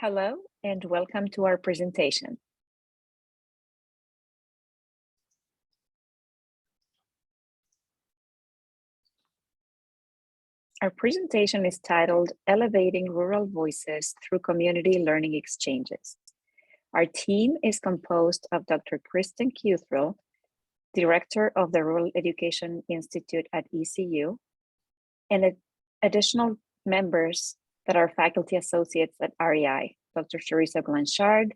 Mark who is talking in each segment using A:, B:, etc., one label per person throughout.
A: Hello and welcome to our presentation. Our presentation is titled Elevating Rural Voices Through Community Learning Exchanges. Our team is composed of Dr. Kristen Cuthrell, Director of the Rural Education Institute at ECU, and additional members that are faculty associates at REI, Dr. Sheresa Blanchard,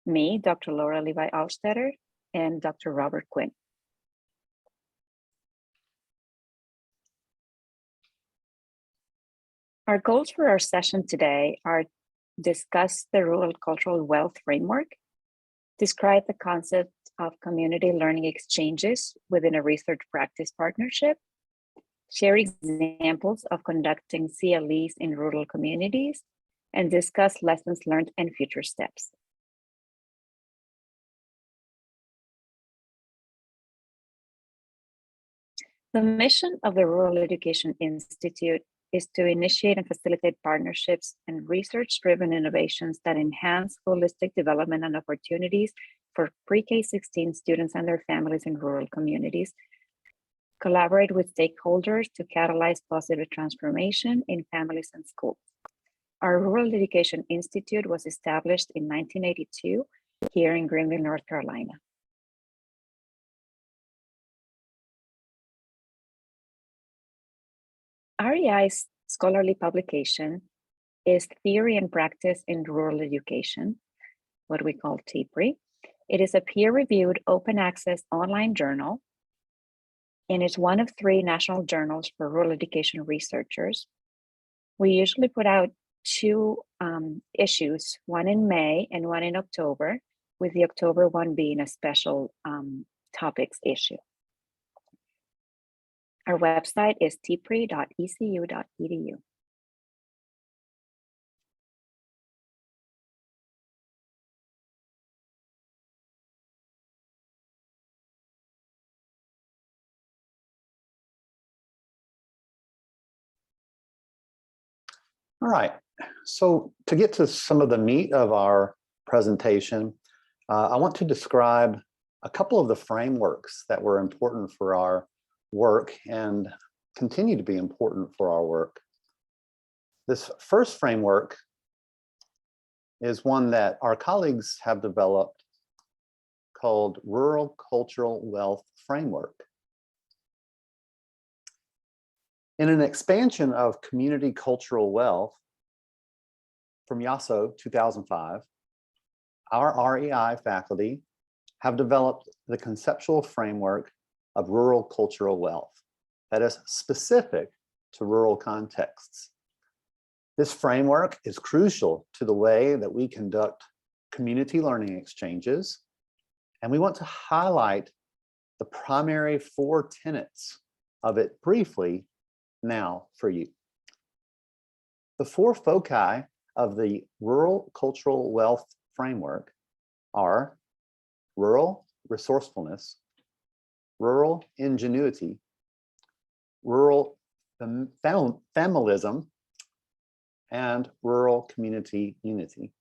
A: me, Dr. Laura Levi-Altstaedter, and Dr. Robert Quinn. Our goals for our session today are discuss the Rural Cultural Wealth Framework, describe the concept of community learning exchanges within a research practice partnership, share examples of conducting CLEs in rural communities, and discuss lessons learned and future steps. The mission of the Rural Education Institute is to initiate and facilitate partnerships and research-driven innovations that enhance holistic development and opportunities for pre-K-16 students and their families in rural communities, collaborate with stakeholders to catalyze positive transformation in families and schools. Our Rural Education Institute was established in 1982 here in Greenville, North Carolina. REI's scholarly publication is Theory and Practice in Rural Education, what we call TPRE. It is a peer-reviewed open access online journal, and it's one of 3 national journals for rural education researchers. We usually put out 2 issues, one in May and one in October, with the October one being a special topics issue. Our website is tpre.ecu.edu.
B: All right, so to get to some of the meat of our presentation, I want to describe a couple of the frameworks that were important for our work and continue to be important for our work. This first framework is one that our colleagues have developed called Rural Cultural Wealth Framework. In an expansion of community cultural wealth from YASO 2005, our REI faculty have developed the conceptual framework of rural cultural wealth that is specific to rural contexts. This framework is crucial to the way that we conduct community learning exchanges, and we want to highlight the primary 4 tenets of it briefly now for you. The 4 foci of the Rural Cultural Wealth Framework are rural resourcefulness, rural ingenuity, rural familism, and rural community unity.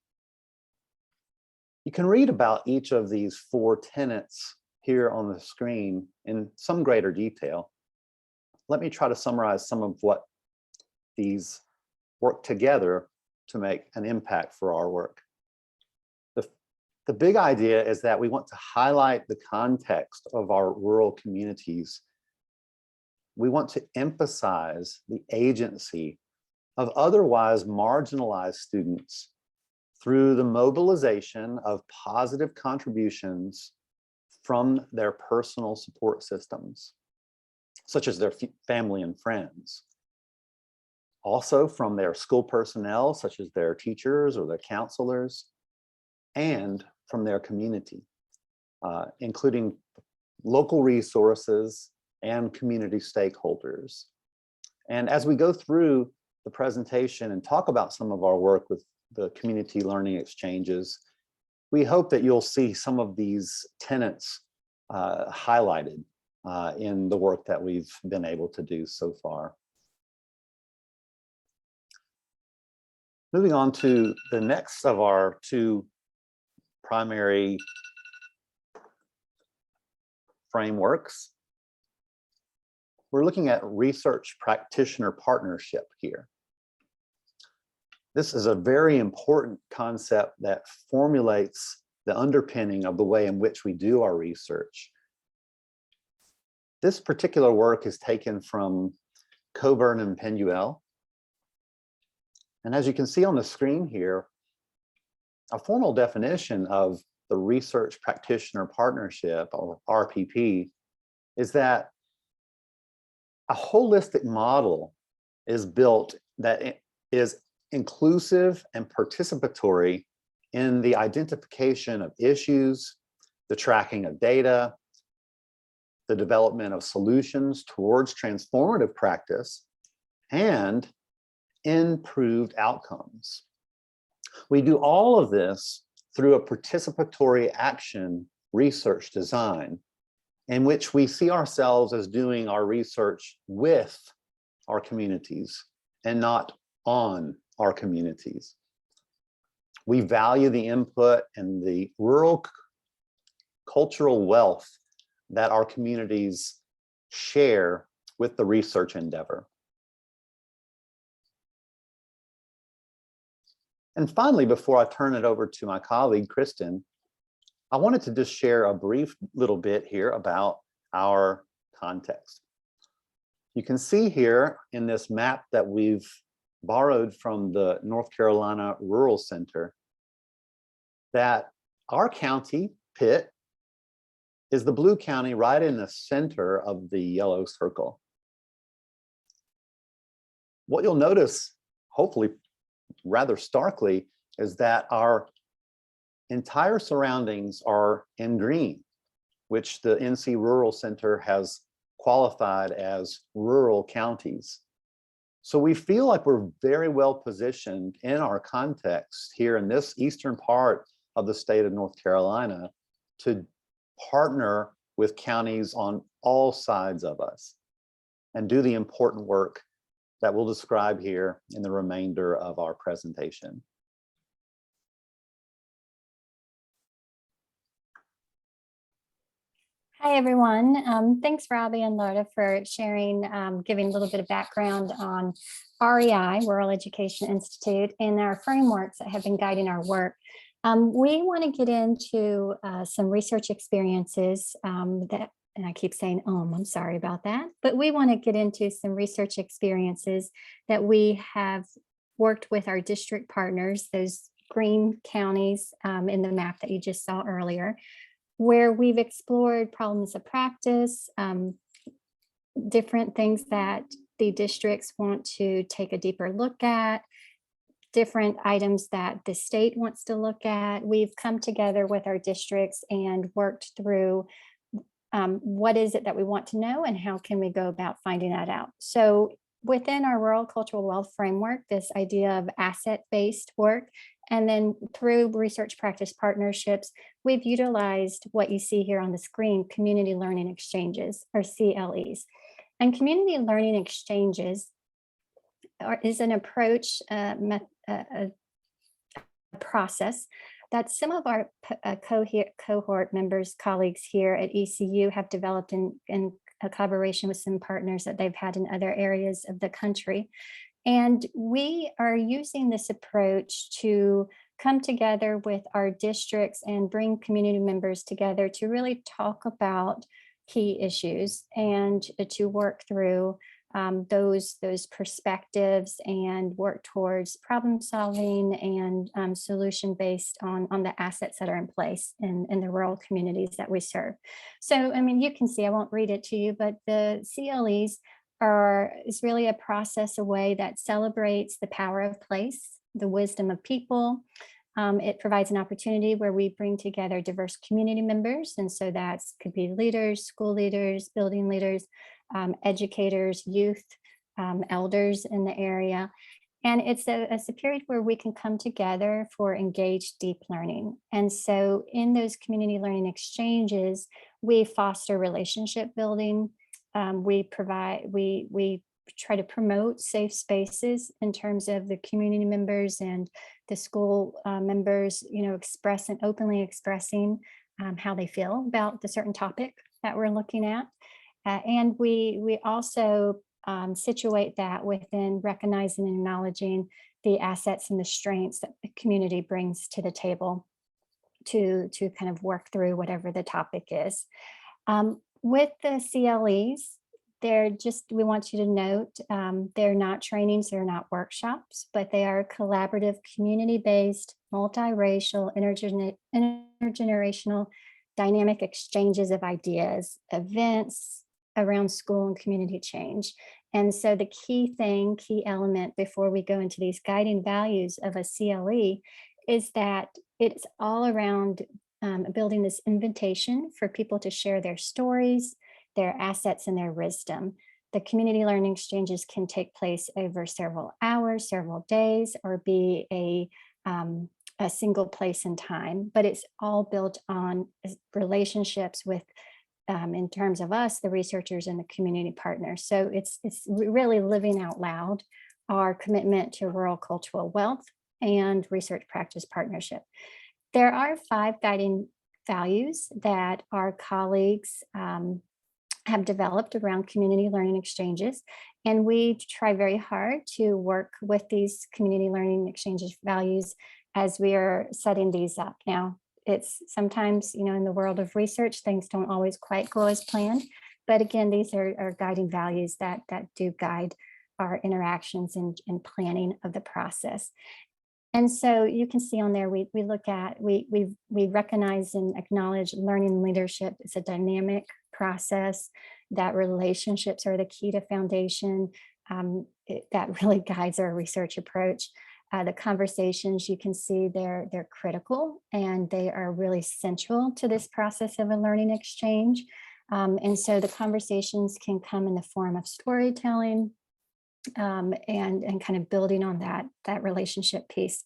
B: You can read about each of these 4 tenets here on the screen in some greater detail. Let me try to summarize some of what these work together to make an impact for our work. The big idea is that we want to highlight the context of our rural communities. We want to emphasize the agency of otherwise marginalized students through the mobilization of positive contributions from their personal support systems, such as their family and friends. Also from their school personnel, such as their teachers or their counselors, and from their community, including local resources and community stakeholders. And as we go through the presentation and talk about some of our work with the community learning exchanges, we hope that you'll see some of these tenets highlighted in the work that we've been able to do so far. Moving on to the next of our two primary frameworks, we're looking at research practitioner partnership here. This is a very important concept that formulates the underpinning of the way in which we do our research. This particular work is taken from Coburn and Penduel. And as you can see on the screen here, a formal definition of the research practitioner partnership, or RPP, is that a holistic model is built that is inclusive and participatory in the identification of issues, the tracking of data, the development of solutions towards transformative practice, and improved outcomes. We do all of this through a participatory action research design in which we see ourselves as doing our research with our communities and not on our communities. We value the input and the rural cultural wealth that our communities share with the research endeavor. And finally, before I turn it over to my colleague, Kristen, I wanted to just share a brief little bit here about our context. You can see here in this map that we've borrowed from the North Carolina Rural Center that our county, Pitt, is the blue county right in the center of the yellow circle. What you'll notice, hopefully rather starkly, is that our entire surroundings are in green, which the NC Rural Center has qualified as rural counties. So we feel like we're very well positioned in our context here in this eastern part of the state of North Carolina to partner with counties on all sides of us and do the important work that we'll describe here in the remainder of our presentation.
C: Hi, everyone. Thanks, Robbie and Lotta, for sharing, giving a little bit of background on REI, Rural Education Institute, and our frameworks that have been guiding our work. We want to get into some research experiences and I keep saying, I'm sorry about that, but we want to get into some research experiences that we have worked with our district partners, those green counties in the map that you just saw earlier, where we've explored problems of practice, different things that the districts want to take a deeper look at, different items that the state wants to look at. We've come together with our districts and worked through what is it that we want to know and how can we go about finding that out. So within our rural cultural wealth framework, this idea of asset-based work, and then through research practice partnerships, we've utilized what you see here on the screen, community learning exchanges, or CLEs. And community learning exchanges is an approach, a process that some of our cohort members, colleagues here at ECU have developed in a collaboration with some partners that they've had in other areas of the country. And we are using this approach to come together with our districts and bring community members together to really talk about key issues and to work through those perspectives and work towards problem solving and solution based on the assets that are in place in the rural communities that we serve. So, I mean, you can see, I won't read it to you, but the CLEs is really a process, a way that celebrates the power of place, the wisdom of people. It provides an opportunity where we bring together diverse community members. And so that could be leaders, school leaders, building leaders, educators, youth, elders in the area. And it's a period where we can come together for engaged deep learning. And so in those community learning exchanges, we foster relationship building. We try to promote safe spaces in terms of the community members and the school members, openly expressing how they feel about the certain topic that we're looking at. And we also situate that within recognizing and acknowledging the assets and the strengths that the community brings to the table to kind of work through whatever the topic is. With the CLEs, we want you to note, they're not trainings, they're not workshops, but they are collaborative, community-based, multiracial, intergenerational, dynamic exchanges of ideas, events around school and community change. And so the key element before we go into these guiding values of a CLE is that it's all around building this invitation for people to share their stories, their assets, and their wisdom. The community learning exchanges can take place over several hours, several days, or be a single place in time, but it's all built on relationships with, in terms of us, the researchers and the community partners. So it's really living out loud our commitment to rural cultural wealth and research practice partnership. There are 5 guiding values that our colleagues have developed around community learning exchanges. And we try very hard to work with these community learning exchanges values as we are setting these up. Now, it's sometimes, in the world of research, things don't always quite go as planned. But again, these are guiding values that do guide our interactions and planning of the process. And so you can see on there, we look at, we recognize and acknowledge learning leadership is a dynamic process, that relationships are the key to foundation. That really guides our research approach. The conversations, you can see they're critical and they are really central to this process of a learning exchange. And so the conversations can come in the form of storytelling, and kind of building on that relationship piece.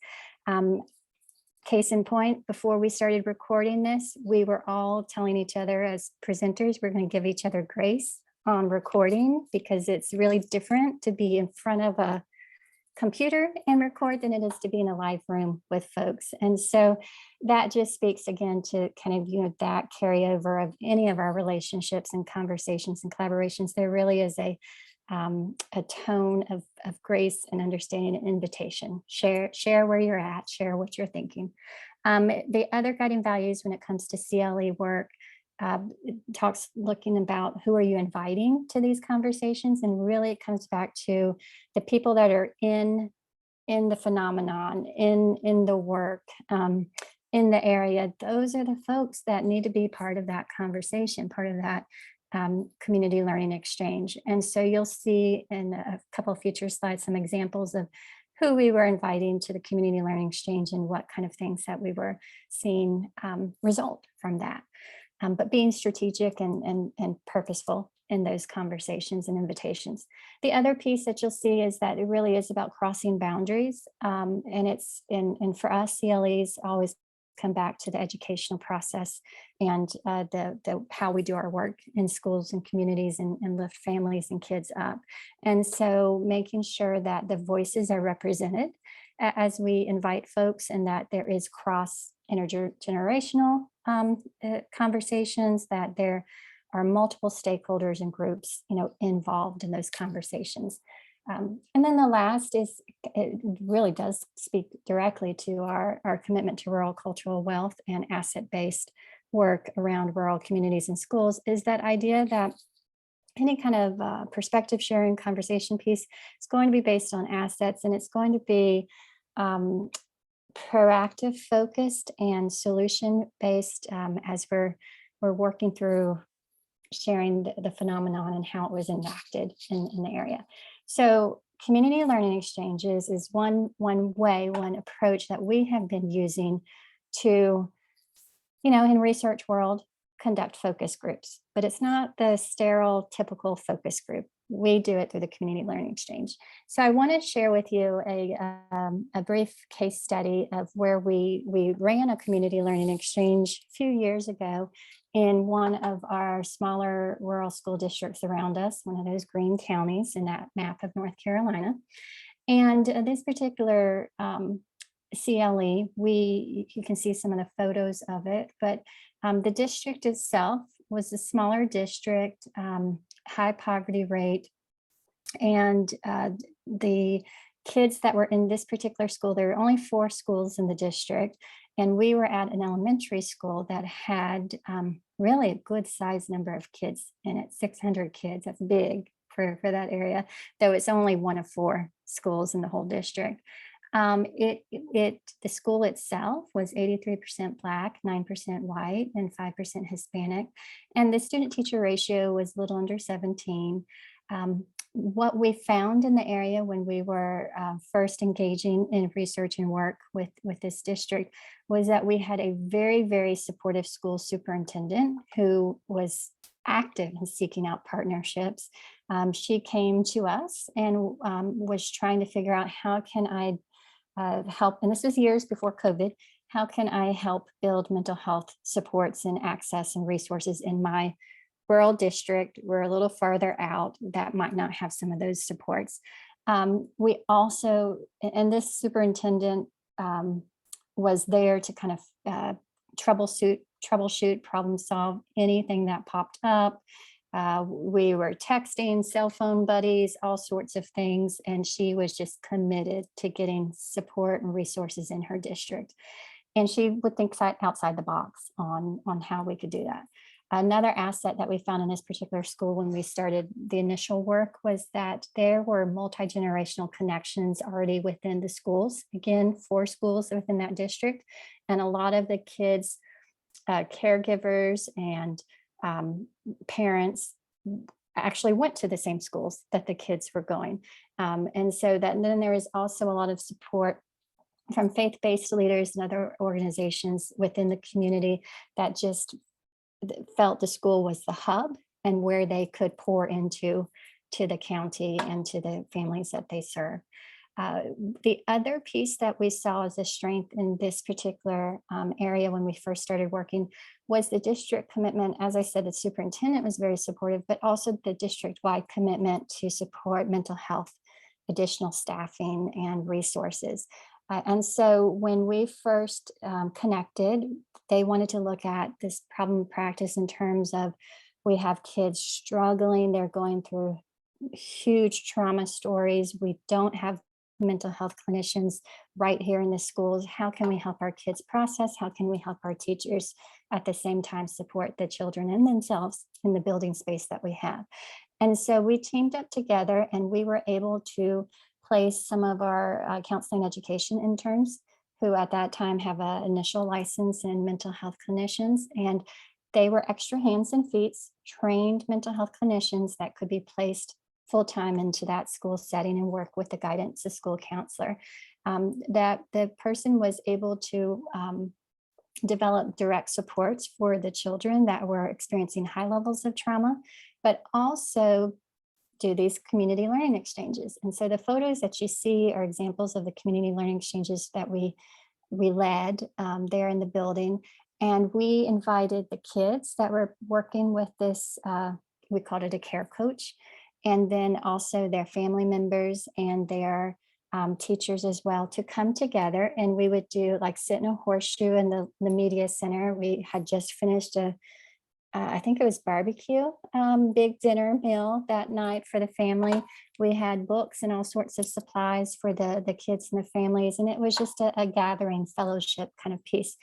C: Case in point, before we started recording this, we were all telling each other as presenters, we're going to give each other grace on recording, because it's really different to be in front of a computer and record than it is to be in a live room with folks. And so that just speaks again to kind of, that carryover of any of our relationships and conversations and collaborations. There really is a tone of grace and understanding and invitation. Share where you're at, share what you're thinking. The other guiding values when it comes to CLE work, talks looking about who are you inviting to these conversations, and really it comes back to the people that are in the phenomenon, in the work, in the area. Those are the folks that need to be part of that conversation, part of that community learning exchange. And so you'll see in a couple of future slides some examples of who we were inviting to the community learning exchange and what kind of things that we were seeing result from that. But being strategic and purposeful in those conversations and invitations. The other piece that you'll see is that it really is about crossing boundaries. And for us, CLEs always come back to the educational process and how we do our work in schools and communities and lift families and kids up. And so making sure that the voices are represented as we invite folks, and that there is cross intergenerational conversations, that there are multiple stakeholders and groups involved in those conversations. And then the last is, it really does speak directly to our commitment to rural cultural wealth and asset-based work around rural communities and schools, is that idea that any kind of perspective sharing conversation piece is going to be based on assets, and it's going to be proactive, focused, and solution-based as we're working through sharing the phenomenon and how it was enacted in the area. So community learning exchanges is one approach that we have been using to, in research world, conduct focus groups, but it's not the sterile typical focus group. We do it through the community learning exchange. So I want to share with you a brief case study of where we ran a community learning exchange a few years ago, in one of our smaller rural school districts around us, one of those green counties in that map of North Carolina. And this particular CLE, you can see some of the photos of it, but the district itself was a smaller district, high poverty rate, and the kids that were in this particular school, there were only 4 schools in the district, and we were at an elementary school that had really a good size number of kids in it, 600 kids. That's big for that area, though it's only one of 4 schools in the whole district. The school itself was 83% Black, 9% white, and 5% Hispanic. And the student teacher ratio was a little under 17. What we found in the area when we were first engaging in research and work with this district was that we had a very, very supportive school superintendent who was active in seeking out partnerships. She came to us and was trying to figure out, how can I help, and this was years before COVID, how can I help build mental health supports and access and resources in my rural district? We're a little farther out that might not have some of those supports. We also, and this superintendent was there to kind of troubleshoot, problem solve anything that popped up. We were texting, cell phone buddies, all sorts of things, and she was just committed to getting support and resources in her district. And she would think outside the box on how we could do that. Another asset that we found in this particular school when we started the initial work was that there were multi-generational connections already within the schools. Again, 4 schools within that district, and a lot of the kids, caregivers and parents actually went to the same schools that the kids were going. And so that, and then there is also a lot of support from faith-based leaders and other organizations within the community that just felt the school was the hub and where they could pour into the county and to the families that they serve. The other piece that we saw as a strength in this particular area when we first started working was the district commitment. As I said, the superintendent was very supportive, but also the district-wide commitment to support mental health, additional staffing, and resources. And so when we first connected, they wanted to look at this problem practice in terms of, we have kids struggling, they're going through huge trauma stories. We don't have mental health clinicians right here in the schools. How can we help our kids process? How can we help our teachers at the same time support the children and themselves in the building space that we have? And so we teamed up together, and we were able to place some of our counseling education interns, who at that time have an initial license in mental health clinicians, and they were extra hands and feet, trained mental health clinicians that could be placed full-time into that school setting and work with the guidance, the school counselor. That the person was able to develop direct supports for the children that were experiencing high levels of trauma, but also do these community learning exchanges. And so the photos that you see are examples of the community learning exchanges that we led there in the building. And we invited the kids that were working with this, we called it a care coach, and then also their family members and their teachers as well, to come together. And we would do like sit in a horseshoe in the media center. We had just finished I think it was barbecue, big dinner meal that night for the family. We had books and all sorts of supplies for the kids and the families. And it was just a gathering fellowship kind of piece.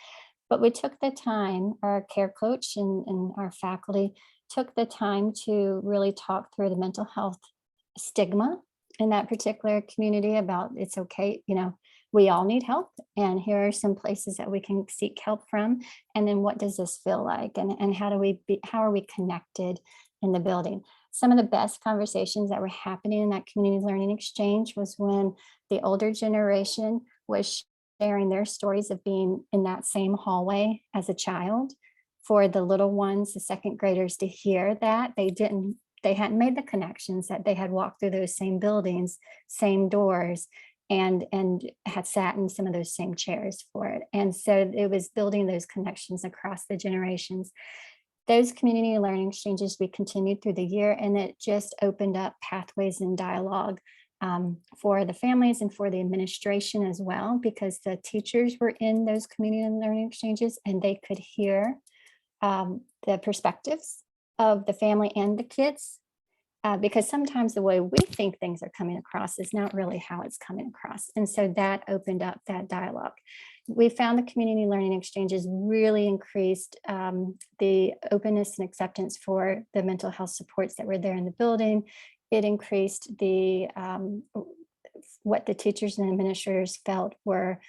C: But we took the time, our care coach and our faculty took the time to really talk through the mental health stigma in that particular community about, it's okay, we all need help, and here are some places that we can seek help from. And then what does this feel like? And how are we connected in the building? Some of the best conversations that were happening in that community learning exchange was when the older generation was sharing their stories of being in that same hallway as a child. For the little ones, the second graders, to hear that they hadn't made the connections, that they had walked through those same buildings, same doors, and had sat in some of those same chairs for it. And so it was building those connections across the generations. Those community learning exchanges, we continued through the year, and it just opened up pathways and dialogue for the families and for the administration as well, because the teachers were in those community learning exchanges and they could hear the perspectives of the family and the kids. Because sometimes the way we think things are coming across is not really how it's coming across. And so that opened up that dialogue. We found the community learning exchanges really increased the openness and acceptance for the mental health supports that were there in the building. It increased the what the teachers and administrators felt were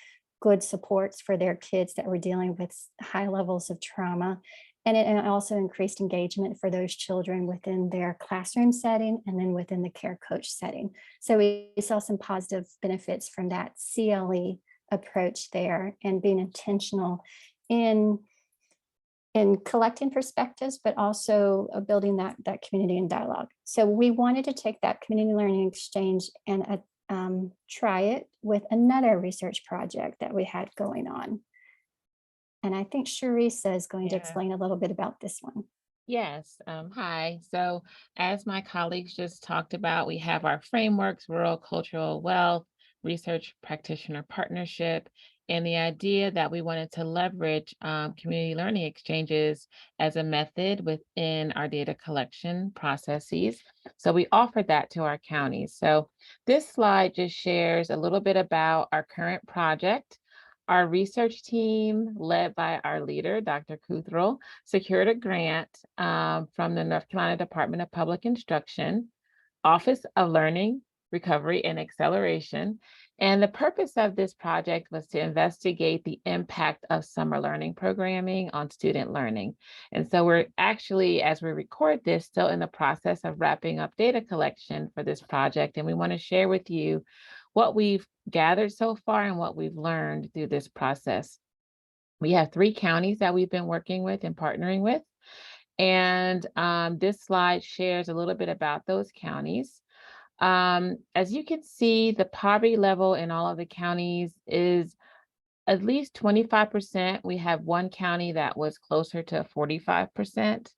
C: good supports for their kids that were dealing with high levels of trauma. And it also increased engagement for those children within their classroom setting and then within the care coach setting. So we saw some positive benefits from that CLE approach there, and being intentional in collecting perspectives, but also building that community and dialogue. So we wanted to take that community learning exchange and try it with another research project that we had going on. And I think Sheresa is going to explain a little bit about this one.
D: Yes. Hi. So as my colleagues just talked about, we have our frameworks, rural cultural wealth, research practitioner partnership, and the idea that we wanted to leverage community learning exchanges as a method within our data collection processes. So we offered that to our counties. So this slide just shares a little bit about our current project. Our research team, led by our leader, Dr. Cuthrell, secured a grant from the North Carolina Department of Public Instruction, Office of Learning, Recovery, and Acceleration. And the purpose of this project was to investigate the impact of summer learning programming on student learning. And so we're actually, as we record this, still in the process of wrapping up data collection for this project. And we want to share with you what we've gathered so far and what we've learned through this process. We have 3 counties that we've been working with and partnering with. And this slide shares a little bit about those counties. As you can see, the poverty level in all of the counties is at least 25%. We have one county that was closer to 45%.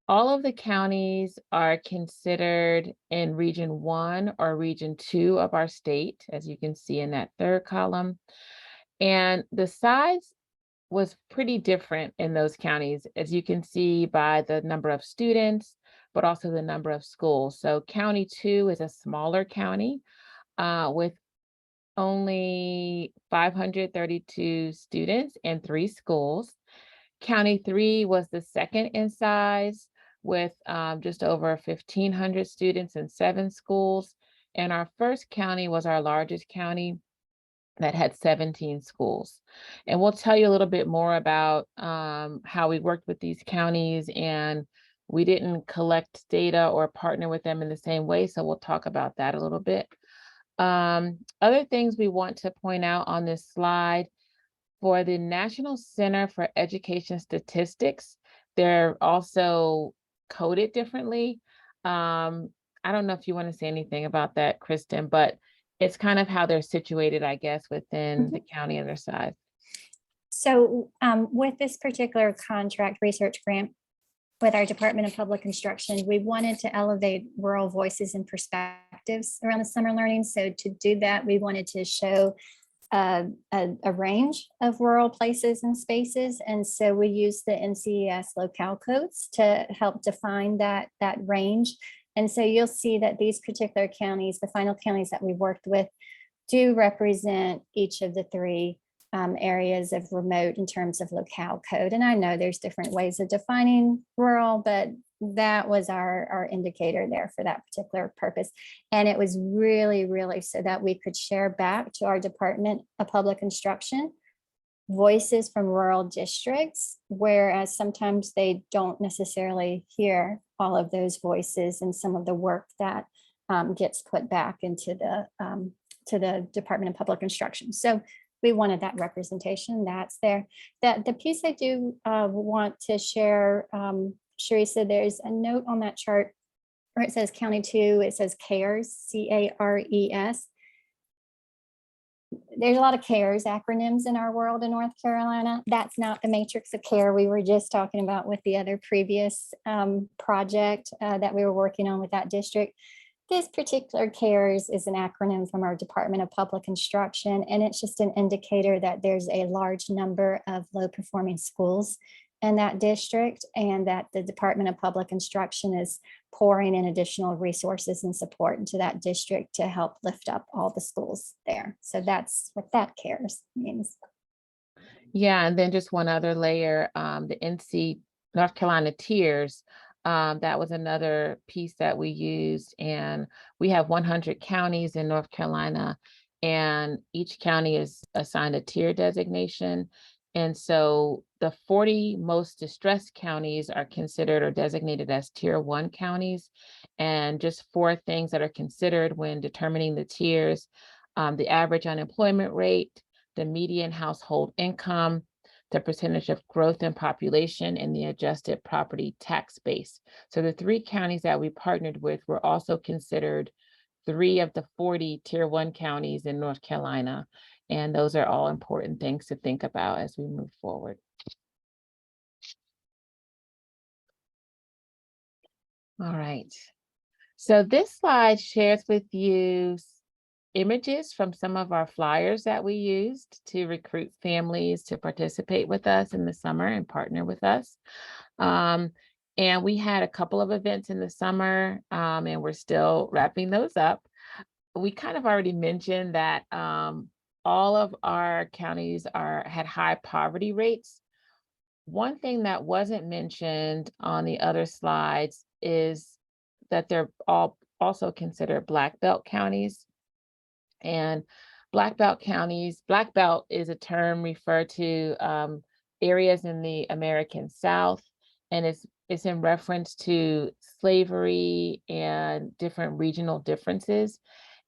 D: All of the counties are considered in Region 1 or Region 2 of our state, as you can see in that third column. And the size was pretty different in those counties, as you can see by the number of students, but also the number of schools. So County 2 is a smaller county with only 532 students and 3 schools. County 3 was the second in size with just over 1,500 students and 7 schools. And our first county was our largest county that had 17 schools. And we'll tell you a little bit more about how we worked with these counties, and we didn't collect data or partner with them in the same way. So we'll talk about that a little bit. Other things we want to point out on this slide: for the National Center for Education Statistics, they're also coded differently. I don't know if you want to say anything about that, Kristen, but it's kind of how they're situated, I guess, within the county and their size.
C: So with this particular contract research grant with our Department of Public Instruction, we wanted to elevate rural voices and perspectives around the summer learning. So to do that, we wanted to show a range of rural places and spaces. And so we use the NCES locale codes to help define that range. And so you'll see that these particular counties, the final counties that we worked with, do represent each of the 3 areas of remote in terms of locale code. And I know there's different ways of defining rural, but that was our indicator there for that particular purpose. And it was really, really so that we could share back to our Department of Public Instruction voices from rural districts, whereas sometimes they don't necessarily hear all of those voices and some of the work that gets put back into to the Department of Public Instruction. So we wanted that representation. That's there. The piece I do want to share, Sheresa, there's a note on that chart where it says County 2, it says CARES, CARES. there's a lot of CARES acronyms in our world in North Carolina. That's not the matrix of care we were just talking about with the other previous project that we were working on with that district. This particular CARES is an acronym from our Department of Public Instruction, and it's just an indicator that there's a large number of low-performing schools in that district, and that the Department of Public Instruction is pouring in additional resources and support into that district to help lift up all the schools there. So that's what that CARES means.
D: Yeah, and then just one other layer, the NC North Carolina tiers. That was another piece that we used, and we have 100 counties in North Carolina, and each county is assigned a tier designation. And so the 40 most distressed counties are considered or designated as tier 1 counties. And just 4 things that are considered when determining the tiers: the average unemployment rate, the median household income, the percentage of growth in population, and the adjusted property tax base. So the 3 counties that we partnered with were also considered 3 of the 40 tier 1 counties in North Carolina. And those are all important things to think about as we move forward. All right. So this slide shares with you images from some of our flyers that we used to recruit families to participate with us in the summer and partner with us. And we had a couple of events in the summer, and we're still wrapping those up. We kind of already mentioned that all of our counties had high poverty rates. One thing that wasn't mentioned on the other slides is that they're all also considered Black Belt counties. And Black Belt counties, Black Belt is a term referred to areas in the American South, and it's in reference to slavery and different regional differences,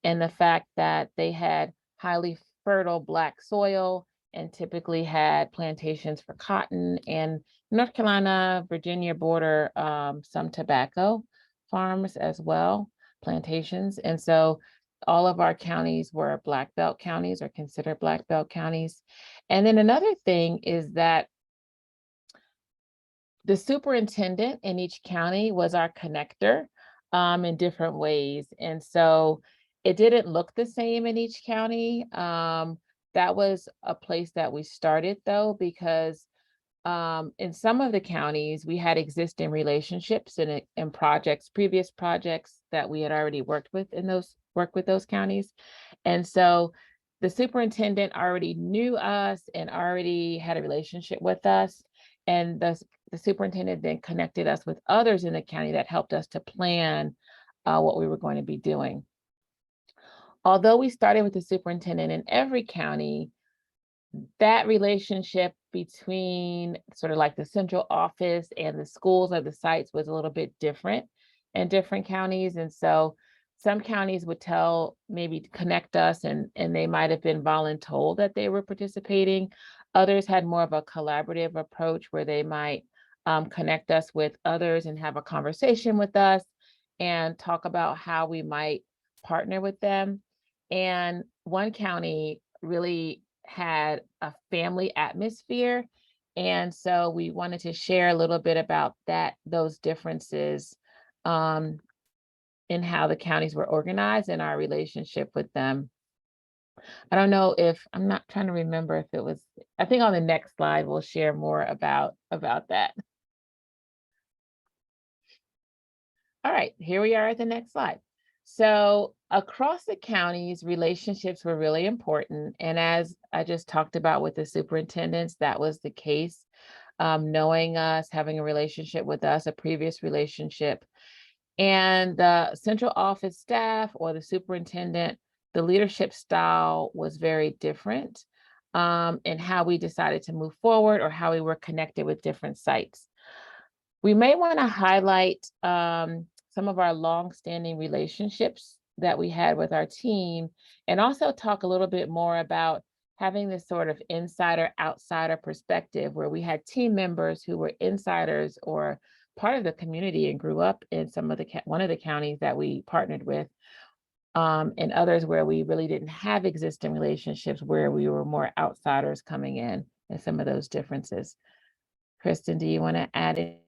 D: and the fact that they had highly fertile Black soil and typically had plantations for cotton, and North Carolina, Virginia border some tobacco farms as well, plantations. And so all of our counties were Black Belt counties or considered Black Belt counties. And then another thing is that the superintendent in each county was our connector in different ways. And so it didn't look the same in each county. That was a place that we started though, because in some of the counties, we had existing relationships and projects, previous projects that we had already worked with those counties. And so the superintendent already knew us and already had a relationship with us. And the superintendent then connected us with others in the county that helped us to plan what we were going to be doing. Although we started with the superintendent in every county, that relationship between sort of like the central office and the schools or the sites was a little bit different in different counties. And so some counties would maybe connect us and they might have been voluntold that they were participating. Others had more of a collaborative approach where they might connect us with others and have a conversation with us and talk about how we might partner with them. And one county really had a family atmosphere. And so we wanted to share a little bit about those differences in how the counties were organized and our relationship with them. I don't know I'm not trying to remember if it was, I think on the next slide, we'll share more about that. All right, here we are at the next slide. So across the counties, relationships were really important. And as I just talked about with the superintendents, that was the case. Knowing us, having a relationship with us, a previous relationship. And the central office staff or the superintendent, the leadership style was very different in how we decided to move forward or how we were connected with different sites. We may want to highlight some of our long-standing relationships that we had with our team, and also talk a little bit more about having this sort of insider-outsider perspective where we had team members who were insiders or part of the community and grew up in one of the counties that we partnered with, and others where we really didn't have existing relationships, where we were more outsiders coming in, and some of those differences. Kristen, do you want to add it?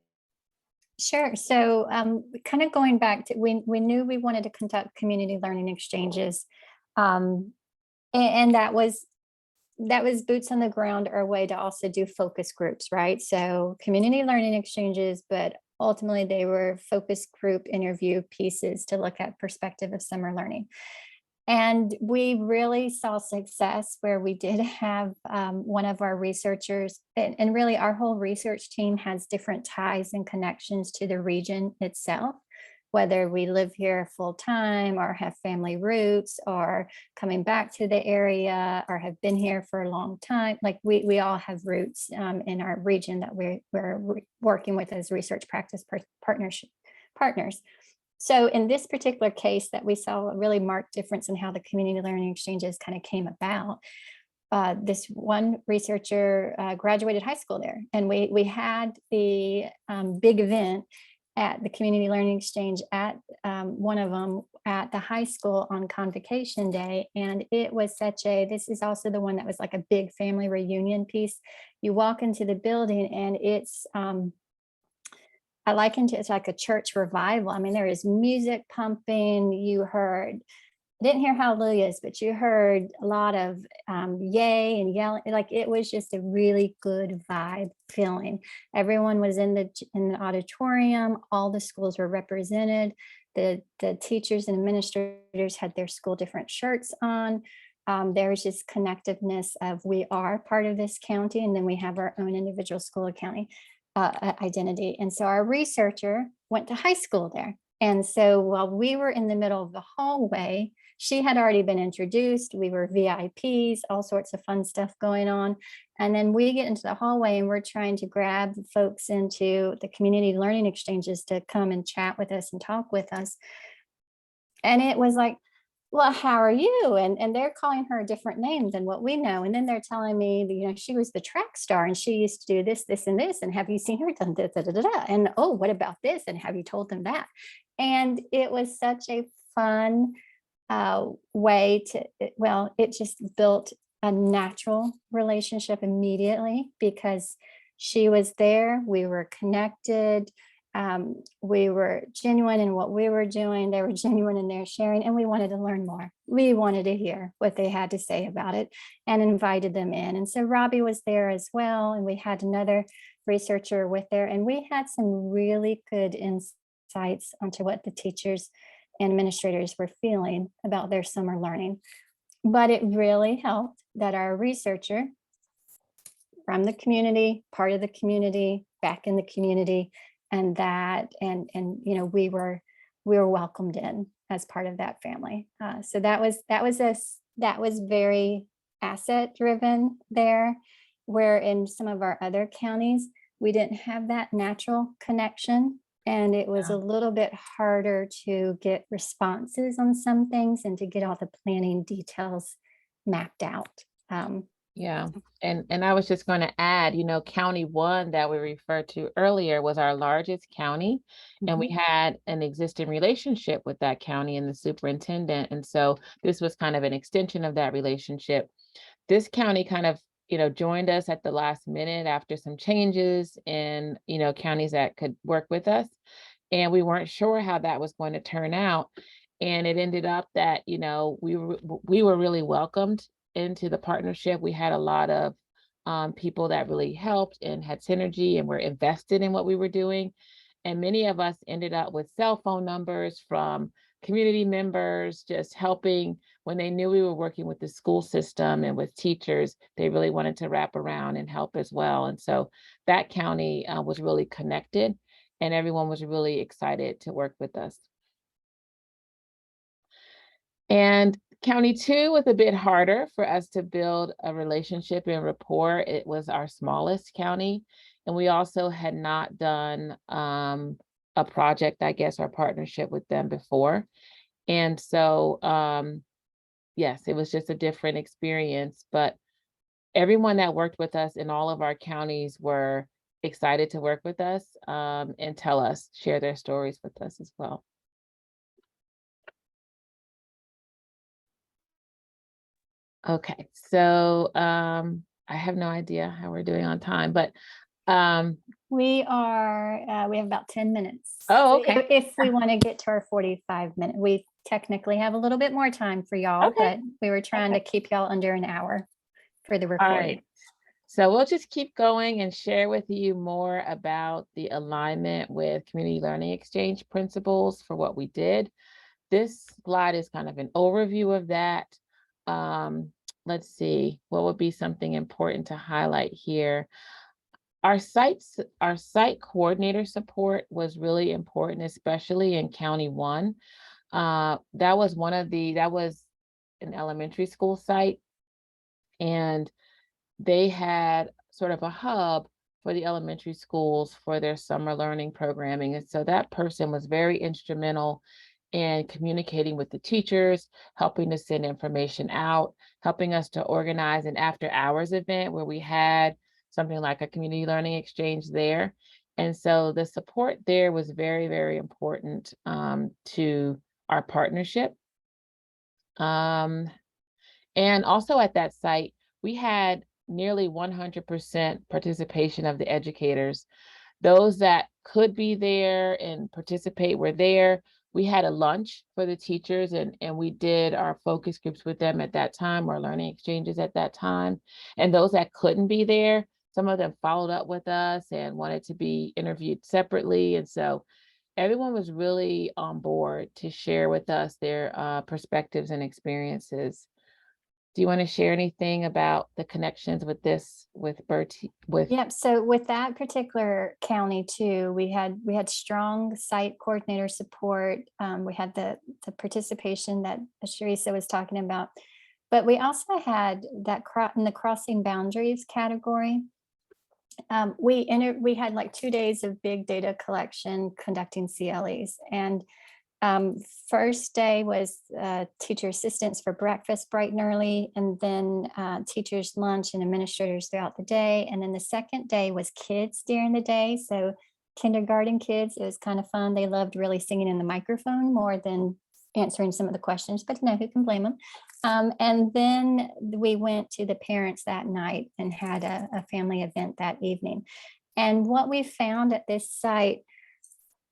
C: Sure. So kind of going back to, we knew we wanted to conduct community learning exchanges. And that was boots on the ground, our way to also do focus groups, right? So community learning exchanges, but ultimately they were focus group interview pieces to look at perspective of summer learning. And we really saw success where we did have one of our researchers, and really our whole research team has different ties and connections to the region itself, whether we live here full time or have family roots or coming back to the area or have been here for a long time. Like we all have roots in our region that we're working with as research practice partners. So in this particular case that we saw a really marked difference in how the community learning exchanges kind of came about. This one researcher graduated high school there, and we had the big event at the community learning exchange at one of them at the high school on Convocation Day. And it was this is also the one that was like a big family reunion piece. You walk into the building and it's, I likened it to like a church revival. I mean, there is music pumping. I didn't hear hallelujahs, but you heard a lot of yay and yelling. Like it was just a really good vibe feeling. Everyone was in the auditorium. All the schools were represented. The teachers and administrators had their school different shirts on. There was just connectiveness of we are part of this county, and then we have our own individual school county identity. And so our researcher went to high school there. And so while we were in the middle of the hallway, she had already been introduced. We were VIPs, all sorts of fun stuff going on. And then we get into the hallway and we're trying to grab folks into the community learning exchanges to come and chat with us and talk with us. And it was like, well, how are you? And they're calling her a different name than what we know. And then they're telling me, you know, she was the track star and she used to do this, this, and this. And have you seen her done da, da, da, da, da? And oh, what about this? And have you told them that? And it was such a fun way to, well, it just built a natural relationship immediately because she was there. We were connected. We were genuine in what we were doing. They were genuine in their sharing, and we wanted to learn more. We wanted to hear what they had to say about it and invited them in. And so Robbie was there as well. And we had another researcher with there, and we had some really good insights onto what the teachers and administrators were feeling about their summer learning. But it really helped that our researcher from the community, part of the community, back in the community, and you know, we were welcomed in as part of that family. So that was very asset driven there, where in some of our other counties we didn't have that natural connection, and it was a little bit harder to get responses on some things and to get all the planning details mapped out.
D: Yeah, and I was just going to add, you know, County 1 that we referred to earlier was our largest county, and we had an existing relationship with that county and the superintendent. And so this was kind of an extension of that relationship. This county kind of, you know, joined us at the last minute after some changes in, you know, counties that could work with us. And we weren't sure how that was going to turn out. And it ended up that, you know, we were really welcomed into the partnership. We had a lot of people that really helped and had synergy and were invested in what we were doing. And many of us ended up with cell phone numbers from community members, just helping when they knew we were working with the school system and with teachers. They really wanted to wrap around and help as well. And so that county was really connected, and everyone was really excited to work with us. And County 2 was a bit harder for us to build a relationship and rapport. It was our smallest county, and we also had not done a project, I guess, or partnership with them before. And so, yes, it was just a different experience, but everyone that worked with us in all of our counties were excited to work with us and share their stories with us as well. Okay, so I have no idea how we're doing on time, but
C: We have about 10 minutes.
D: Oh, okay.
C: If we want to get to our 45 minute, we technically have a little bit more time for y'all,
D: Okay.
C: but we were trying to keep y'all under an hour for the
D: All
C: recording.
D: right. So we'll just keep going and share with you more about the alignment with community learning exchange principles for what we did. This slide is kind of an overview of that. Let's see, what would be something important to highlight here? Our site coordinator support was really important, especially in County 1. That was an elementary school site, and they had sort of a hub for the elementary schools for their summer learning programming. And so that person was very instrumental in communicating with the teachers, helping to send information out, helping us to organize an after hours event where we had something like a community learning exchange there. And so the support there was very, very important to our partnership. And also at that site, we had nearly 100% participation of the educators. Those that could be there and participate were there. We had a lunch for the teachers, and we did our focus groups with them at that time, or learning exchanges at that time. And those that couldn't be there, some of them followed up with us and wanted to be interviewed separately. And so everyone was really on board to share with us their perspectives and experiences. Do you want to share anything about the connections with Bertie?
C: Yep. So with that particular county too, we had strong site coordinator support. We had the participation that Sheresa was talking about, but we also had that in the crossing boundaries category. We had like 2 days of big data collection, conducting CLEs, and first day was teacher assistants for breakfast bright and early, and then teachers lunch and administrators throughout the day. And then the second day was kids during the day. So kindergarten kids, it was kind of fun. They loved really singing in the microphone more than answering some of the questions, but no, who can blame them? And then we went to the parents that night and had a family event that evening. And what we found at this site,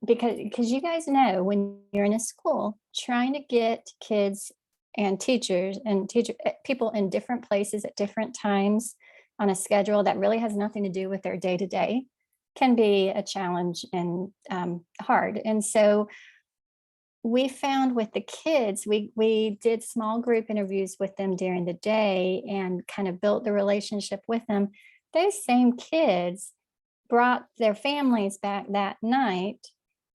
C: because you guys know, when you're in a school, trying to get kids and teachers and people in different places at different times on a schedule that really has nothing to do with their day-to-day can be a challenge and hard. And so we found with the kids, we did small group interviews with them during the day and kind of built the relationship with them. Those same kids brought their families back that night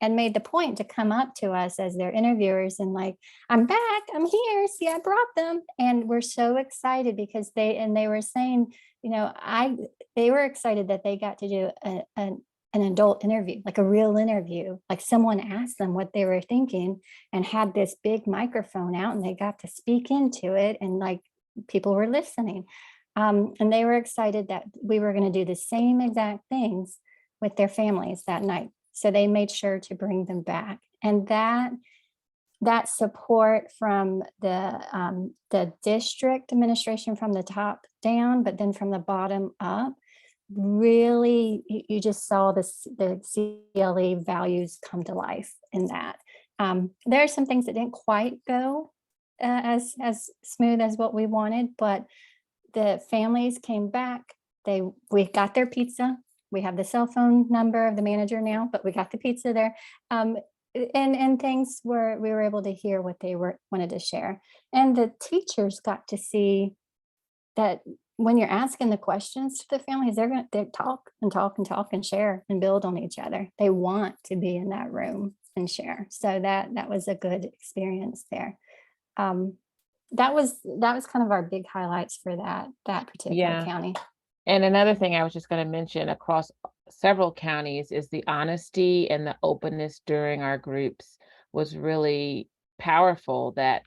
C: and made the point to come up to us as their interviewers and like, I'm back, I'm here, see, I brought them. And we're so excited because they were saying, you know, they were excited that they got to do an adult interview, like a real interview, like someone asked them what they were thinking and had this big microphone out and they got to speak into it, and like people were listening. And they were excited that we were going to do the same exact things with their families that night. So they made sure to bring them back. And that support from the district administration from the top down, but then from the bottom up, really, you just saw the CLE values come to life in that. There are some things that didn't quite go as smooth as what we wanted, but the families came back. We got their pizza. We have the cell phone number of the manager now, but we got the pizza there. And things we were able to hear what they wanted to share. And the teachers got to see that when you're asking the questions to the families, they talk and talk and talk and share and build on each other. They want to be in that room and share. So that was a good experience there. That was kind of our big highlights for that particular county.
D: And another thing I was just going to mention across several counties is the honesty and the openness during our groups was really powerful, that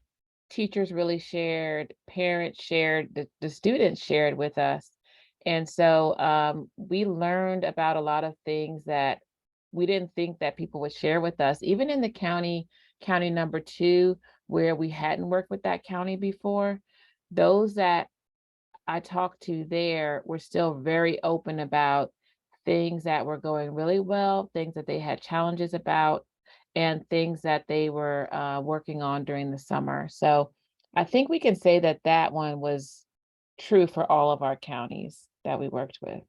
D: teachers really shared, parents shared, the students shared with us. And so we learned about a lot of things that we didn't think that people would share with us, even in the county number 2, where we hadn't worked with that county before. those that I talked to there were still very open about things that were going really well, things that they had challenges about, and things that they were working on during the summer. So I think we can say that that one was true for all of our counties that we worked with.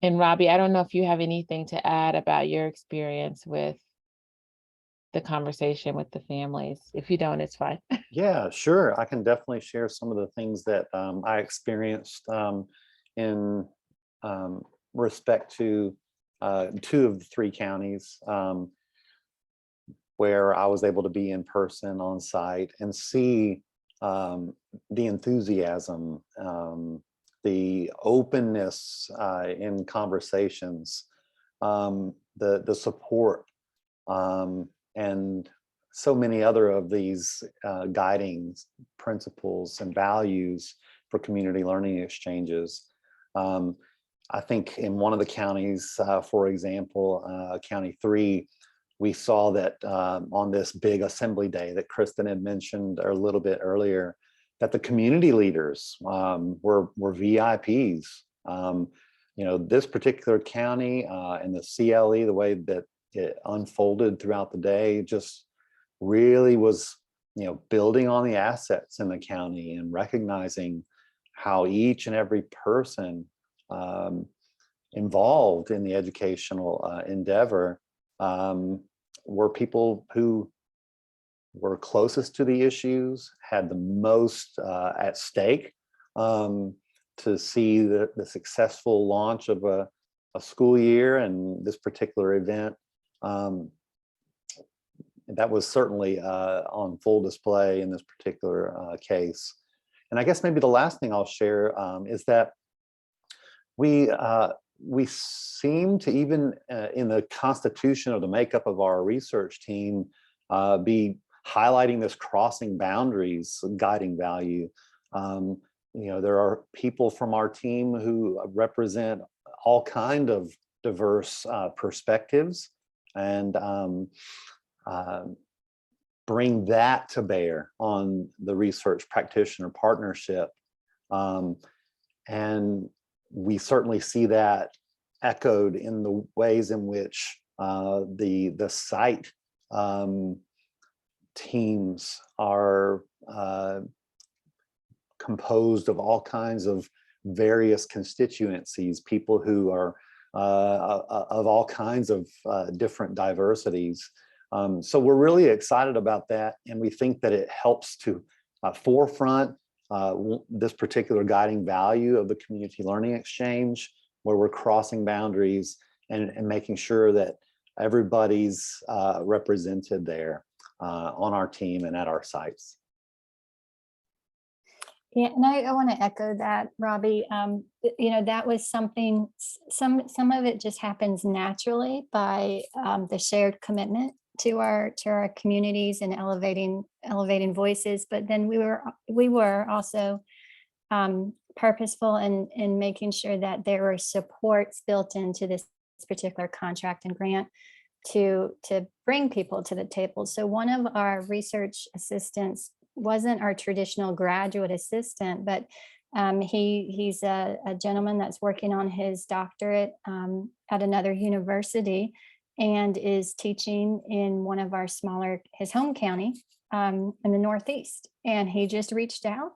D: And Robbie, I don't know if you have anything to add about your experience with the conversation with the families. If you don't, it's fine.
B: Yeah, sure. I can definitely share some of the things that I experienced in respect to 2 of the 3 counties where I was able to be in person on site and see the enthusiasm, the openness in conversations, the support, and so many other of these guiding principles and values for community learning exchanges. I think in one of the counties, for example, County 3, we saw that on this big assembly day that Kristen had mentioned a little bit earlier, that the community leaders were VIPs. You know, this particular county and the CLE, the way that it unfolded throughout the day, just really was, you know, building on the assets in the county and recognizing how each and every person involved in the educational endeavor were people who were closest to the issues, had the most at stake to see the successful launch of a school year and this particular event. That was certainly on full display in this particular case. And I guess maybe the last thing I'll share is that we seem to, even in the constitution of the makeup of our research team, be highlighting this crossing boundaries guiding value. You know, there are people from our team who represent all kind of diverse perspectives and bring that to bear on the research practitioner partnership. And we certainly see that echoed in the ways in which the site teams are composed of all kinds of various constituencies, people who are of all kinds of different diversities. So we're really excited about that, and we think that it helps to forefront this particular guiding value of the community learning exchange, where we're crossing boundaries and making sure that everybody's represented there on our team and at our sites.
C: Yeah, and I want to echo that, Robbie. You know, that was something, some of it just happens naturally by the shared commitment to our communities and elevating voices. But then we were also purposeful in making sure that there were supports built into this particular contract and grant to bring people to the table. So one of our research assistants wasn't our traditional graduate assistant, but he's a gentleman that's working on his doctorate at another university and is teaching in one of our smaller, his home county in the Northeast. And he just reached out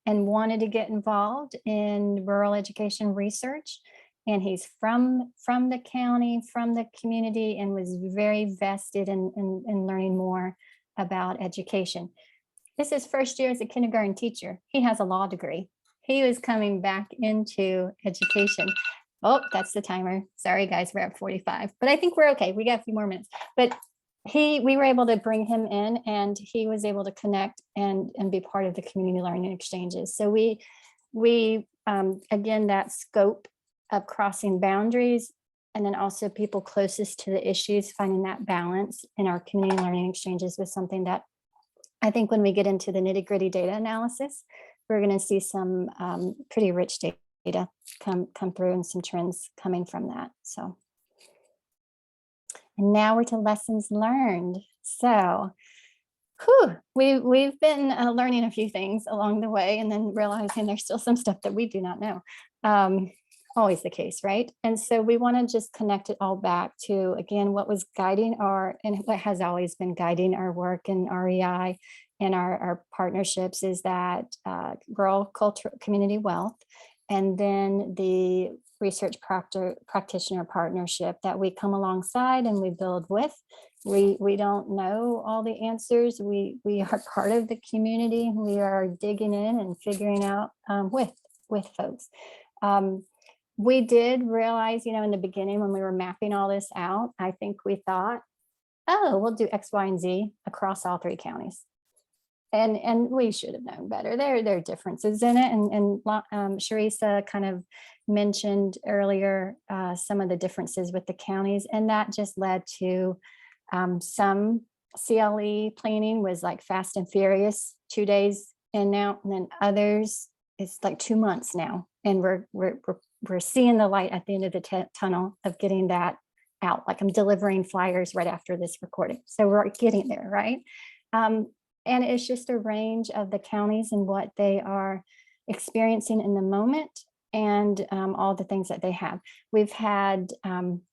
C: and wanted to get involved in rural education research. And he's from the county, from the community, and was very vested in learning more about education. This is first year as a kindergarten teacher. He has a law degree. He was coming back into education. Oh, that's the timer. Sorry, guys, we're at 45, but I think we're okay. We got a few more minutes. But we were able to bring him in, and he was able to connect and be part of the community learning exchanges. So we again, that scope of crossing boundaries, and then also people closest to the issues, finding that balance in our community learning exchanges was something that I think when we get into the nitty-gritty data analysis, we're going to see some pretty rich data come through and some trends coming from that. So, and now we're to lessons learned. So we've been learning a few things along the way, and then realizing there's still some stuff that we do not know. Always the case, right? And so we want to just connect it all back to, again, what was guiding and what has always been guiding our work in REI and our partnerships is that rural cultural community wealth, and then the research practitioner partnership that we come alongside and we build with. We don't know all the answers. We are part of the community. We are digging in and figuring out with folks. We did realize, in the beginning when we were mapping all this out, I think we thought, oh, we'll do X, Y, and Z across all 3 counties. And we should have known better. There are differences in it. And Sheresa kind of mentioned earlier some of the differences with the counties, and that just led to some CLE planning was like fast and furious, 2 days in now, and then others it's like 2 months now, and we're seeing the light at the end of the tunnel of getting that out. Like I'm delivering flyers right after this recording, so we're getting there, right? And it's just a range of the counties and what they are experiencing in the moment, and all the things that they have. We've had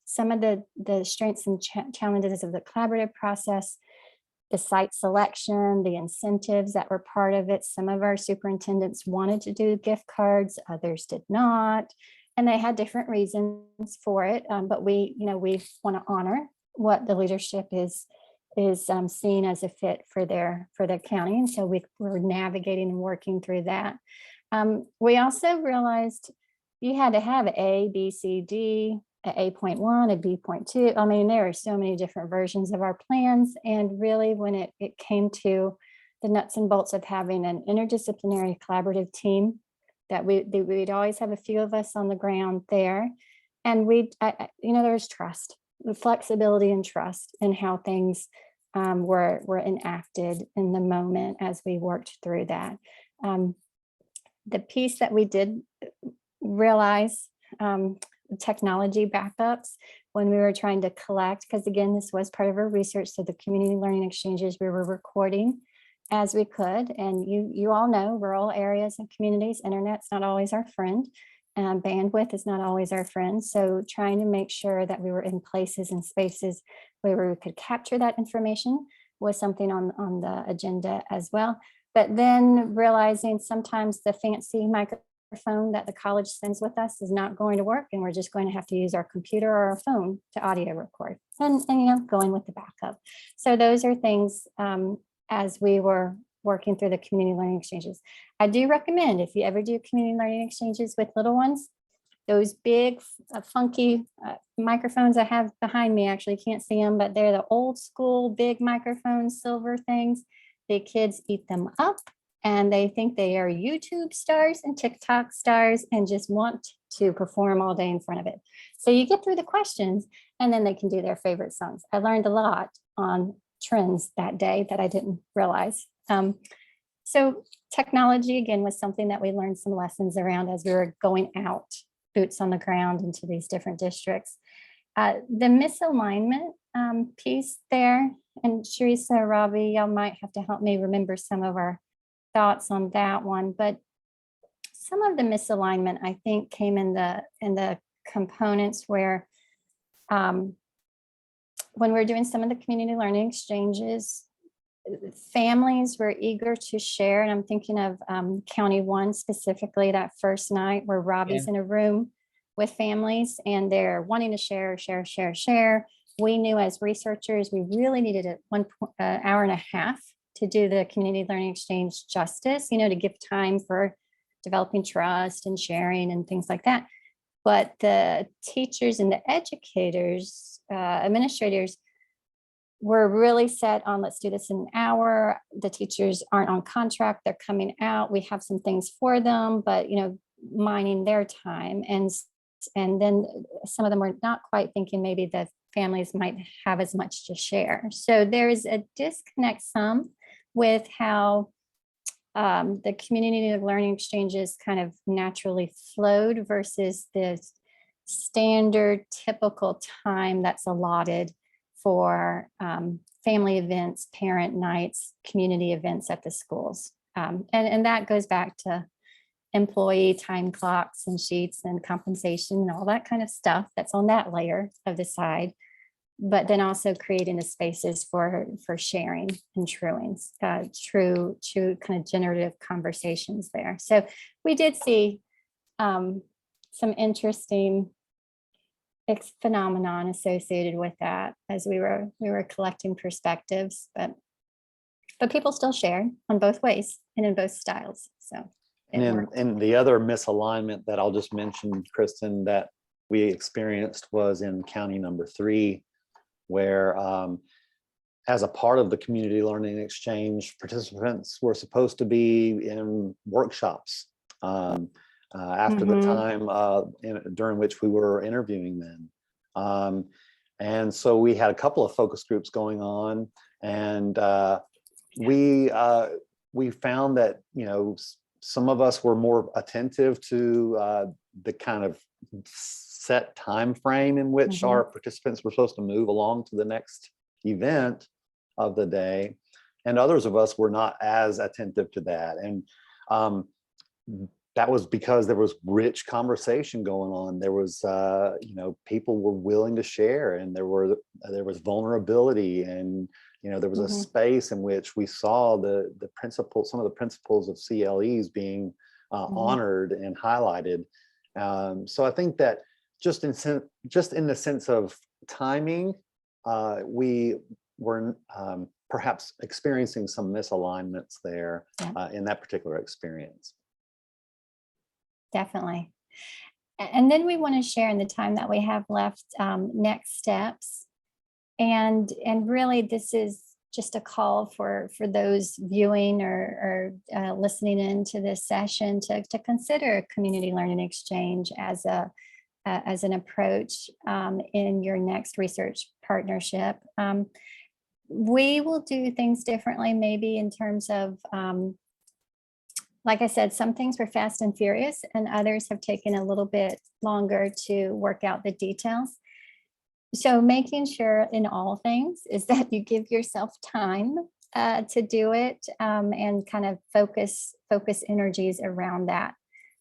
C: some of the strengths and challenges of the collaborative process, the site selection, the incentives that were part of it. Some of our superintendents wanted to do gift cards, others did not, and they had different reasons for it. But we want to honor what the leadership is seen as a fit for their county, and so we're navigating and working through that. We also realized you had to have A, B, C, D, a 8.1, a B.2. I mean, there are so many different versions of our plans. And really, when it came to the nuts and bolts of having an interdisciplinary collaborative team, that we'd always have a few of us on the ground there. And there's trust, flexibility and trust in how things were enacted in the moment as we worked through that. The piece that we did realize, technology backups when we were trying to collect, because again, this was part of our research. So the community learning exchanges, we were recording as we could. And you all know, rural areas and communities, internet's not always our friend. Bandwidth is not always our friend. So trying to make sure that we were in places and spaces where we could capture that information was something on the agenda as well. But then realizing sometimes the fancy microphone that the college sends with us is not going to work, and we're just going to have to use our computer or our phone to audio record, and going with the backup. So those are things as we were working through the community learning exchanges. I do recommend, if you ever do community learning exchanges with little ones, those big funky microphones I have behind me, actually can't see them, but they're the old school big microphones, silver things. The kids eat them up and they think they are YouTube stars and TikTok stars and just want to perform all day in front of it. So you get through the questions and then they can do their favorite songs. I learned a lot on trends that day that I didn't realize. So technology, again, was something that we learned some lessons around as we were going out, boots on the ground into these different districts. The misalignment piece there, and Sheresa, Robbie, y'all might have to help me remember some of our thoughts on that one, but some of the misalignment I think came in the components where when we were doing some of the community learning exchanges, families were eager to share, and I'm thinking of County 1 specifically, that first night where Robbie's in a room with families and they're wanting to share. We knew as researchers, we really needed an hour and a half to do the community learning exchange justice, to give time for developing trust and sharing and things like that. But the teachers and the educators, administrators, we're really set on, let's do this in an hour. The teachers aren't on contract, they're coming out. We have some things for them, but mining their time. And then some of them were not quite thinking maybe the families might have as much to share. So there is a disconnect some with how the community learning exchanges kind of naturally flowed versus the standard typical time that's allotted for family events, parent nights, community events at the schools. And that goes back to employee time clocks and sheets and compensation and all that kind of stuff that's on that layer of the side. But then also creating the spaces for sharing and truings, true kind of generative conversations there. So we did see some interesting phenomenon associated with that as we were collecting perspectives, but people still shared on both ways and in both styles. So
B: and the other misalignment that I'll just mention, Kristen, that we experienced was in county number 3, where as a part of the community learning exchange, participants were supposed to be in workshops after the time during which we were interviewing them. And so we had a couple of focus groups going on, and we found that, you know, some of us were more attentive to the kind of set time frame in which our participants were supposed to move along to the next event of the day, and others of us were not as attentive to that. And that was because there was rich conversation going on. There was, you know, people were willing to share, and there was vulnerability, and, you know, there was a space in which we saw some of the principles of CLEs being honored and highlighted. So I think that just in the sense of timing, we were perhaps experiencing some misalignments there in that particular experience.
C: Definitely. And then we want to share in the time that we have left next steps. And really, this is just a call for those viewing or listening into this session to consider community learning exchange as an approach in your next research partnership. We will do things differently, maybe in terms of, like I said, some things were fast and furious, and others have taken a little bit longer to work out the details. So making sure in all things is that you give yourself time to do it and kind of focus energies around that.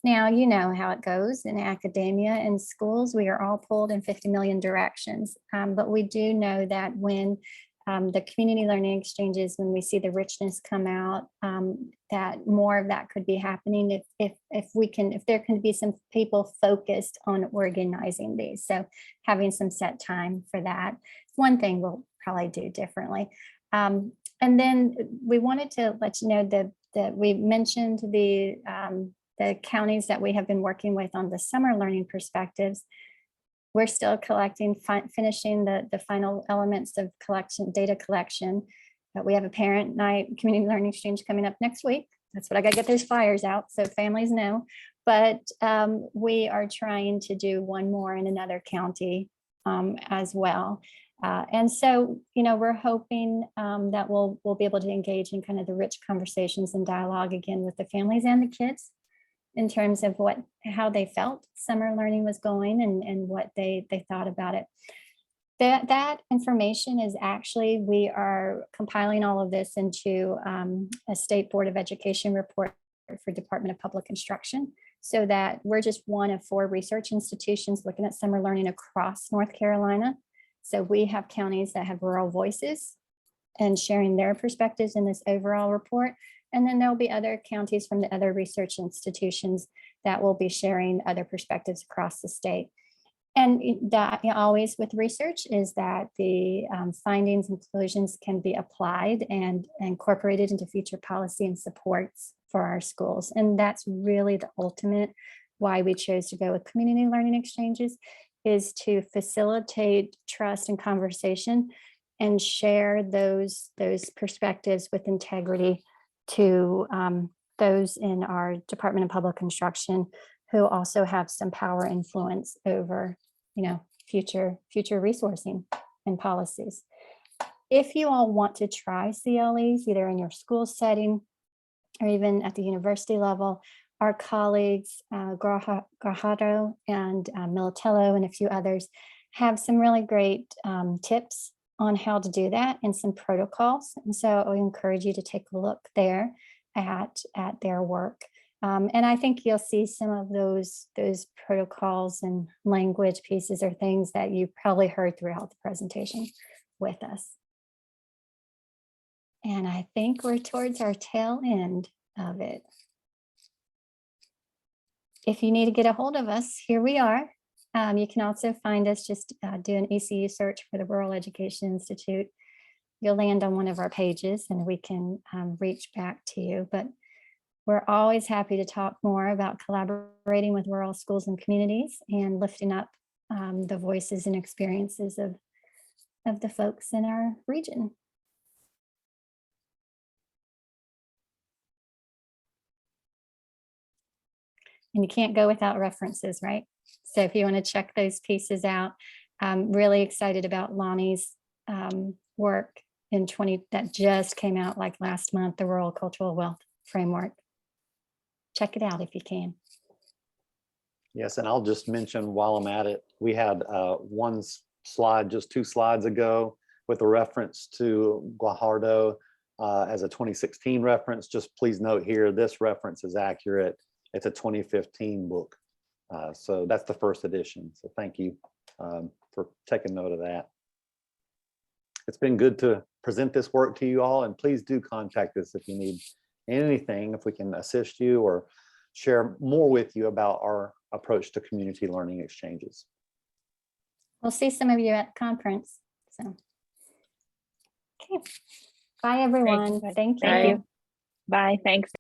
C: Now, you know how it goes in academia and schools. We are all pulled in 50 million directions, but we do know that when the community learning exchanges, when we see the richness come out, that more of that could be happening if there can be some people focused on organizing these. So having some set time for that, one thing we'll probably do differently. And then we wanted to let you know that we mentioned the counties that we have been working with on the summer learning perspectives. We're still collecting, finishing the final elements of data collection. But we have a parent night community learning exchange coming up next week. That's what I got to get those flyers out so families know. But we are trying to do one more in another county as well. And so, you know, we're hoping that we'll be able to engage in kind of the rich conversations and dialogue again with the families and the kids, in terms of how they felt summer learning was going and what they thought about it. That information is actually, we are compiling all of this into a State Board of Education report for Department of Public Instruction, so that we're just one of 4 research institutions looking at summer learning across North Carolina. So we have counties that have rural voices and sharing their perspectives in this overall report. And then there'll be other counties from the other research institutions that will be sharing other perspectives across the state. And that, you know, always with research is that the findings and conclusions can be applied and incorporated into future policy and supports for our schools. And that's really the ultimate why we chose to go with community learning exchanges, is to facilitate trust and conversation and share those perspectives with integrity to those in our Department of Public Instruction who also have some power influence over, you know, future resourcing and policies. If you all want to try CLEs, either in your school setting or even at the university level, our colleagues, Grajado and Militello and a few others have some really great tips on how to do that and some protocols. And so I encourage you to take a look there at their work. And I think you'll see some of those protocols and language pieces are things that you probably heard throughout the presentation with us. And I think we're towards our tail end of it. If you need to get a hold of us, here we are. You can also find us, just do an ECU search for the Rural Education Institute. You'll land on one of our pages and we can reach back to you. But we're always happy to talk more about collaborating with rural schools and communities and lifting up the voices and experiences of the folks in our region. And you can't go without references, right? So if you want to check those pieces out, I'm really excited about Lonnie's work that just came out like last month, the Rural Cultural Wealth Framework. Check it out if you can.
B: Yes, and I'll just mention while I'm at it, we had one slide just 2 slides ago with a reference to Guajardo as a 2016 reference. Just please note here, this reference is accurate. It's a 2015 book. So that's the first edition. So thank you for taking note of that. It's been good to present this work to you all, and please do contact us if you need anything, if we can assist you or share more with you about our approach to community learning exchanges.
C: We'll see some of you at the conference. So, okay. Bye, everyone. Thank you.
A: Thank you. Bye. Thanks.